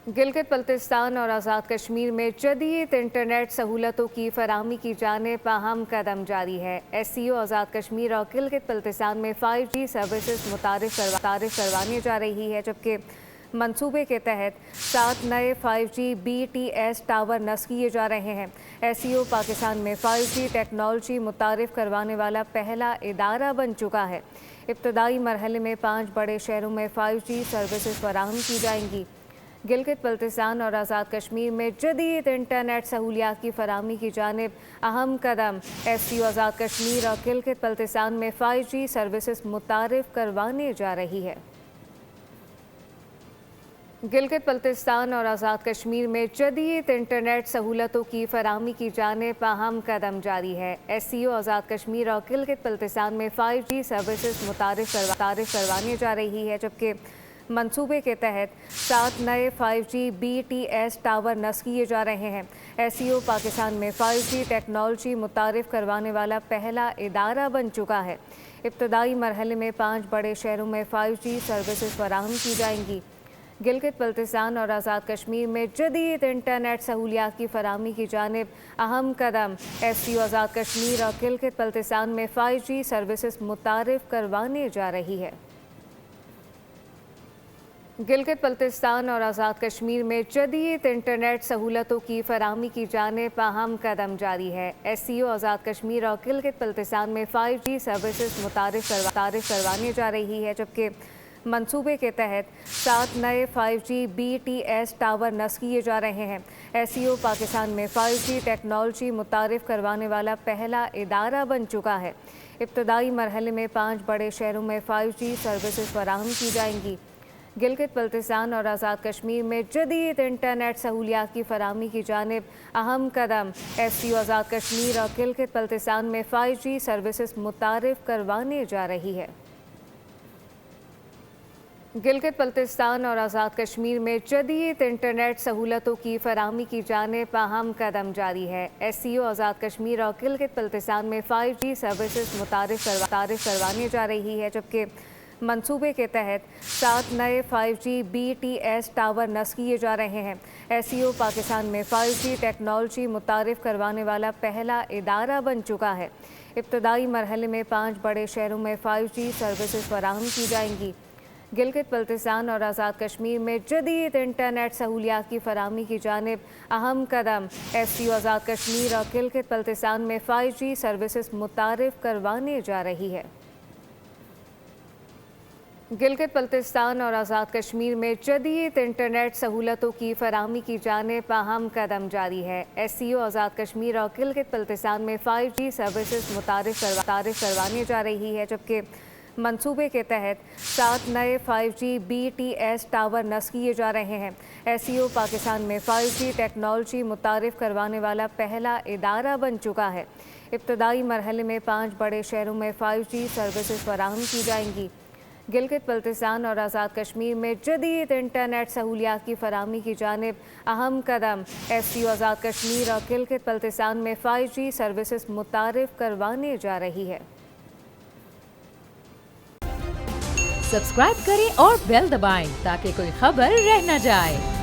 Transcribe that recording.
गिलगित बल्तिस्तान और आज़ाद कश्मीर में जदीद इंटरनेट सहूलतों की फराहमी की जानिब अहम कदम जारी है। SCO आज़ाद कश्मीर और गिलगित बल्तिस्तान में 5G सर्विसेज मुतारिफ करवाने जा रही है, जबकि मंसूबे के तहत 7 नए 5G BTS टावर नस्ब किए जा रहे हैं। SCO पाकिस्तान में 5G टेक्नोलॉजी मुतारिफ करवाने वाला पहला इदारा बन चुका है। इब्तदाई मरहले में 5 बड़े शहरों में 5G सर्विसेज फराहम की जाएंगी। गिलगित बल्तिस्तान और आज़ाद कश्मीर में जदीद इंटरनेट सहूलियात की फराहमी की जानिब अहम कदम। SCO आज़ाद कश्मीर और गिलगित बल्तिस्तान में 5G सर्विसेज मुतारिफ करवाने जा रही है। गिलगित बल्तिस्तान और आज़ाद कश्मीर में जदीद इंटरनेट सहूलतों की फराहमी की जानिब अहम कदम जारी है। SCO आज़ाद कश्मीर और गिलगित बल्तिस्तान में 5G सर्विसेज मुतारिफ करवाने जा रही है, जबकि मंसूबे के तहत 7 नए 5G BTS टावर नस्ब किए जा रहे हैं। SCO पाकिस्तान में 5G टेक्नोलॉजी मुतारिफ करवाने वाला पहला इदारा बन चुका है। इब्तदाई मरहले में 5 बड़े शहरों में 5G सर्विसेज फराहम की जाएंगी। गिलगित बल्तिस्तान और आज़ाद कश्मीर में जदीद इंटरनेट सहूलियात की फराहमी की जानिब अहम कदम। SCO आज़ाद कश्मीर और गिलगित बल्तिस्तान में 5G सर्विसेज मुतारिफ करवाने जा रही है। गिलगित बल्तिस्तान और आज़ाद कश्मीर में जदीद इंटरनेट सहूलतों की फराहमी की जानिब अहम कदम जारी है। SCO आज़ाद कश्मीर और गिलगित बल्तिस्तान में 5G सर्विसेज मुतारिफ करवाने जा रही है, जबकि मंसूबे के तहत 7 नए 5G BTS टावर नस्ब किए जा रहे हैं। SCO पाकिस्तान में 5G टेक्नोलॉजी मुतारिफ करवाने वाला पहला इदारा बन चुका है। इब्तदाई मरहले में 5 बड़े शहरों में 5G सर्विसेज फराहम की जाएंगी। गिलगित बल्तिस्तान और आज़ाद कश्मीर में जदीद इंटरनेट सहूलियात की फराहमी की जानिब अहम कदम। SCO आज़ाद कश्मीर और गिलगित बल्तिस्तान में 5G सर्विसेज मुतारिफ करवाने जा रही है। गिलगित बल्तिस्तान और आज़ाद कश्मीर में जदीद इंटरनेट सहूलतों की फराहमी की जानिब अहम कदम जारी है। SCO आज़ाद कश्मीर और गिलगित बल्तिस्तान में 5G सर्विसेज मुतारिफ करवाने जा रही है, जबकि मंसूबे के तहत 7 नए 5G BTS टावर नस्ब किए जा रहे हैं। SCO पाकिस्तान में 5G टेक्नोलॉजी मुतारिफ करवाने वाला पहला इदारा बन चुका है। इब्तदाई मरहले में 5 बड़े शहरों में 5G सर्विसेज फराहम की जाएंगी। गिलगित बल्तिस्तान और आज़ाद कश्मीर में जदीद इंटरनेट सहूलियात की फराहमी की जानिब अहम कदम। SCO आज़ाद कश्मीर और गिलगित बल्तिस्तान में 5G सर्विसेज मुतारिफ करवाने जा रही है। गिलगित बल्तिस्तान और आज़ाद कश्मीर में जदीद इंटरनेट सहूलतों की फराहमी की जानिब अहम कदम जारी है। SCO आज़ाद कश्मीर और गिलगित बल्तिस्तान में 5G सर्विसेज मुतारिफ करवाने जा रही है, जबकि मंसूबे के तहत 7 नए 5G BTS टावर नस्ब किए जा रहे हैं। SCO पाकिस्तान में 5G टेक्नोलॉजी मुतारिफ करवाने वाला पहला इदारा बन चुका है। इब्तदाई मरहले में 5 बड़े शहरों में 5G सर्विसेज फराहम की जाएंगी। गिलगित बल्तिस्तान और आज़ाद कश्मीर में जदीद इंटरनेट सहूलियात की फराहमी की जानिब अहम कदम। SCO आज़ाद कश्मीर और गिलगित बल्तिस्तान में 5G सर्विसेज मुतारिफ करवाने जा रही है। सब्सक्राइब करें और बेल दबाएं ताकि कोई खबर रह न जाए।